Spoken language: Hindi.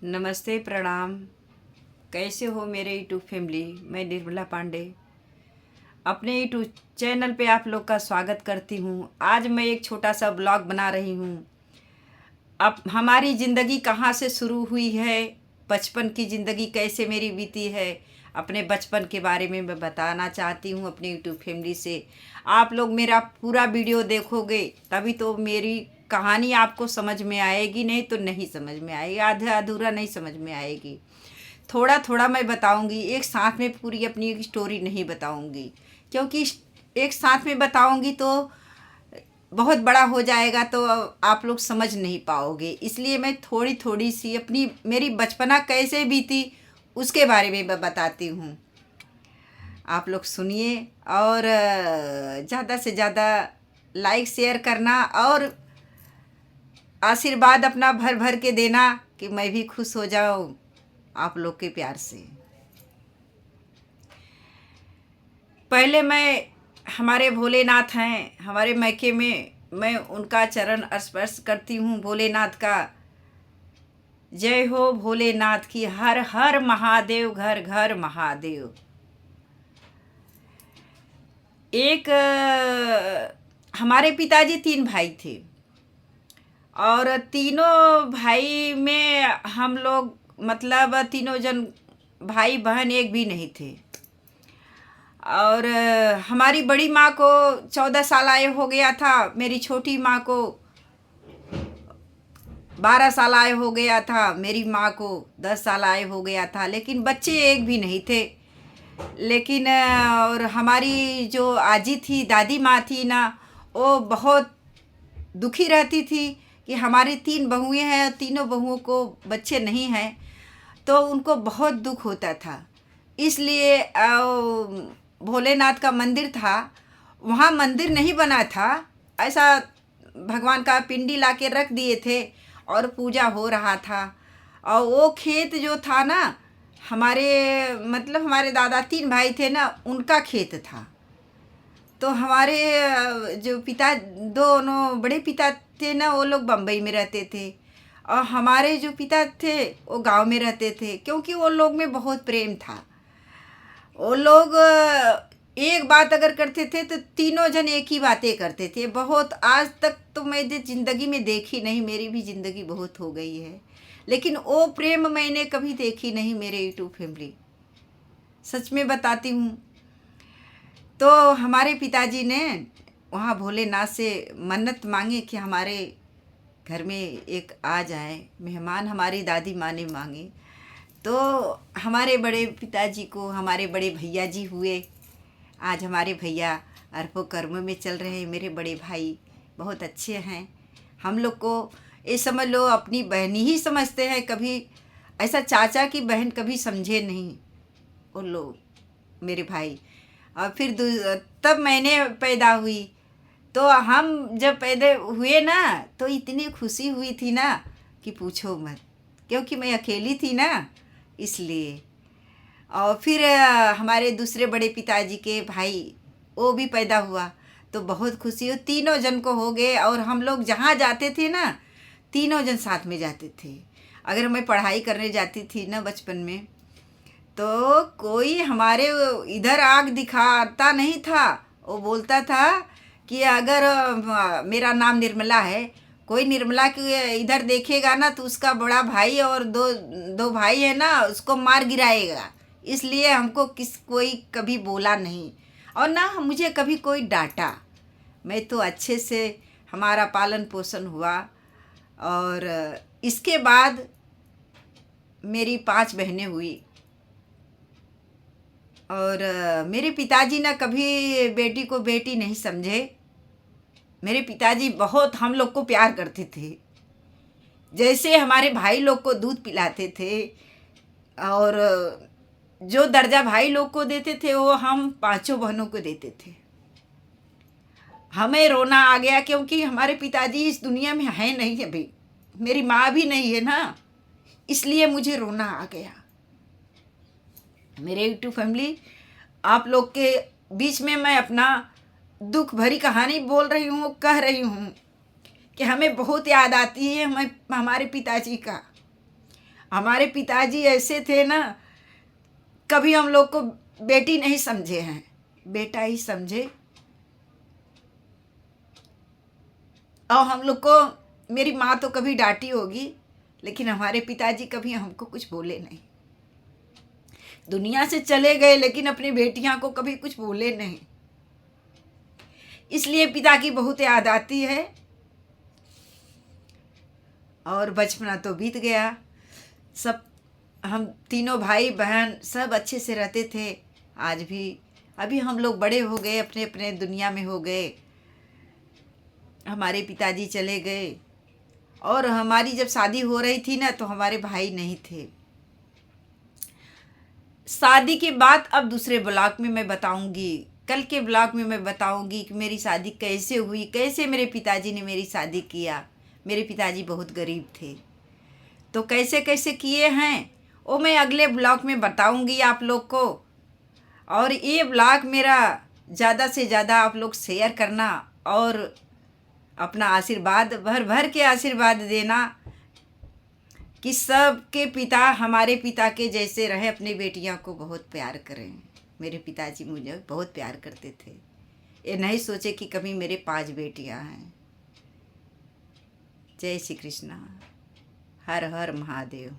नमस्ते, प्रणाम। कैसे हो मेरे यूट्यूब फैमिली। मैं निर्मला पांडे अपने यूट्यूब चैनल पे आप लोग का स्वागत करती हूँ। आज मैं एक छोटा सा ब्लॉग बना रही हूँ। अब हमारी ज़िंदगी कहाँ से शुरू हुई है, बचपन की ज़िंदगी कैसे मेरी बीती है, अपने बचपन के बारे में मैं बताना चाहती हूँ अपने यूट्यूब फैमिली से। आप लोग मेरा पूरा वीडियो देखोगे तभी तो मेरी कहानी आपको समझ में आएगी, नहीं तो नहीं समझ में आएगी, आधा अधूरा नहीं समझ में आएगी। थोड़ा थोड़ा मैं बताऊंगी, एक साथ में पूरी अपनी एक स्टोरी नहीं बताऊंगी, क्योंकि एक साथ में बताऊंगी तो बहुत बड़ा हो जाएगा तो आप लोग समझ नहीं पाओगे। इसलिए मैं थोड़ी थोड़ी सी अपनी मेरी बचपना कैसे बीती उसके बारे में मैं बताती हूँ। आप लोग सुनिए और ज़्यादा से ज़्यादा लाइक शेयर करना और आशीर्वाद अपना भर भर के देना कि मैं भी खुश हो जाऊँ आप लोग के प्यार से। पहले मैं हमारे भोलेनाथ हैं, हमारे मैके में मैं उनका चरण स्पर्श करती हूँ। भोलेनाथ का जय हो, भोलेनाथ की हर हर महादेव, घर घर महादेव। एक हमारे पिताजी 3 भाई थे और तीनों भाई में हम लोग मतलब तीनों जन भाई बहन एक भी नहीं थे। और हमारी बड़ी माँ को 14 साल आए हो गया था, मेरी छोटी माँ को 12 साल आए हो गया था, मेरी माँ को 10 साल आए हो गया था, लेकिन बच्चे एक भी नहीं थे। लेकिन और हमारी जो आजी थी, दादी माँ थी ना, वो बहुत दुखी रहती थी कि हमारी 3 बहुएं हैं और तीनों बहुओं को बच्चे नहीं हैं, तो उनको बहुत दुख होता था। इसलिए भोलेनाथ का मंदिर था, वहाँ मंदिर नहीं बना था, ऐसा भगवान का पिंडी ला के रख दिए थे और पूजा हो रहा था। और वो खेत जो था ना, हमारे मतलब हमारे दादा 3 भाई थे ना, उनका खेत था। तो हमारे जो पिता, दोनों बड़े पिता थे ना, वो लोग बम्बई में रहते थे और हमारे जो पिता थे वो गांव में रहते थे, क्योंकि वो लोग में बहुत प्रेम था। वो लोग एक बात अगर करते थे तो तीनों जन एक ही बातें करते थे। बहुत आज तक तो मैं ज़िंदगी में देखी नहीं, मेरी भी ज़िंदगी बहुत हो गई है, लेकिन वो प्रेम मैंने कभी देखी नहीं मेरे यूट्यूब फैमिली, सच में बताती हूँ। तो हमारे पिताजी ने वहाँ भोलेनाथ से मन्नत मांगी कि हमारे घर में एक आ जाए मेहमान, हमारी दादी माँ ने मांगी। तो हमारे बड़े पिताजी को हमारे बड़े भैया जी हुए। आज हमारे भैया अरबों कर्म में चल रहे हैं। मेरे बड़े भाई बहुत अच्छे हैं। हम लोग को ये समझ लो अपनी बहन ही समझते हैं, कभी ऐसा चाचा की बहन कभी समझे नहीं वो लोग मेरे भाई। और फिर तब मैंने पैदा हुई, तो हम जब पैदा हुए ना तो इतनी खुशी हुई थी ना कि पूछो मत, क्योंकि मैं अकेली थी ना इसलिए। और फिर हमारे दूसरे बड़े पिताजी के भाई वो भी पैदा हुआ, तो बहुत खुशी हो, तीनों जन को हो गए। और हम लोग जहाँ जाते थे ना, तीनों जन साथ में जाते थे। अगर मैं पढ़ाई करने जाती थी ना बचपन में, तो कोई हमारे इधर आँख दिखाता नहीं था। वो बोलता था कि अगर मेरा नाम निर्मला है, कोई निर्मला के इधर देखेगा ना तो उसका बड़ा भाई और दो दो भाई है ना, उसको मार गिराएगा। इसलिए हमको कोई कभी बोला नहीं और ना मुझे कभी कोई डांटा। मैं तो अच्छे से हमारा पालन पोषण हुआ। और इसके बाद मेरी 5 बहनें हुई। और मेरे पिताजी ना कभी बेटी को बेटी नहीं समझे। मेरे पिताजी बहुत हम लोग को प्यार करते थे, जैसे हमारे भाई लोग को दूध पिलाते थे। और जो दर्जा भाई लोग को देते थे वो हम 5 बहनों को देते थे। हमें रोना आ गया क्योंकि हमारे पिताजी इस दुनिया में हैं नहीं अभी, मेरी माँ भी नहीं है ना, इसलिए मुझे रोना आ गया। मेरे यूट्यूब फैमिली, आप लोग के बीच में मैं अपना दुख भरी कहानी बोल रही हूँ, कह रही हूँ कि हमें बहुत याद आती है हमें हमारे पिताजी का। हमारे पिताजी ऐसे थे ना, कभी हम लोग को बेटी नहीं समझे हैं, बेटा ही समझे। और हम लोग को, मेरी माँ तो कभी डांटी होगी, लेकिन हमारे पिताजी कभी हमको कुछ बोले नहीं। दुनिया से चले गए लेकिन अपनी बेटियां को कभी कुछ बोले नहीं। इसलिए पिता की बहुत याद आती है। और बचपना तो बीत गया, सब हम तीनों भाई बहन सब अच्छे से रहते थे। आज भी, अभी हम लोग बड़े हो गए, अपने अपने दुनिया में हो गए। हमारे पिताजी चले गए और हमारी जब शादी हो रही थी ना, तो हमारे भाई नहीं थे। शादी के बाद अब दूसरे ब्लॉग में मैं बताऊंगी, कल के ब्लॉग में मैं बताऊंगी कि मेरी शादी कैसे हुई, कैसे मेरे पिताजी ने मेरी शादी किया। मेरे पिताजी बहुत गरीब थे, तो कैसे कैसे किए हैं वो मैं अगले ब्लॉग में बताऊंगी आप लोग को। और ये ब्लॉग मेरा ज़्यादा से ज़्यादा आप लोग शेयर करना और अपना आशीर्वाद भर भर के आशीर्वाद देना कि सबके पिता हमारे पिता के जैसे रहे, अपनी बेटियों को बहुत प्यार करें। मेरे पिताजी मुझे बहुत प्यार करते थे, ये नहीं सोचे कि कभी मेरे 5 बेटियां हैं। जय श्री कृष्णा, हर हर महादेव।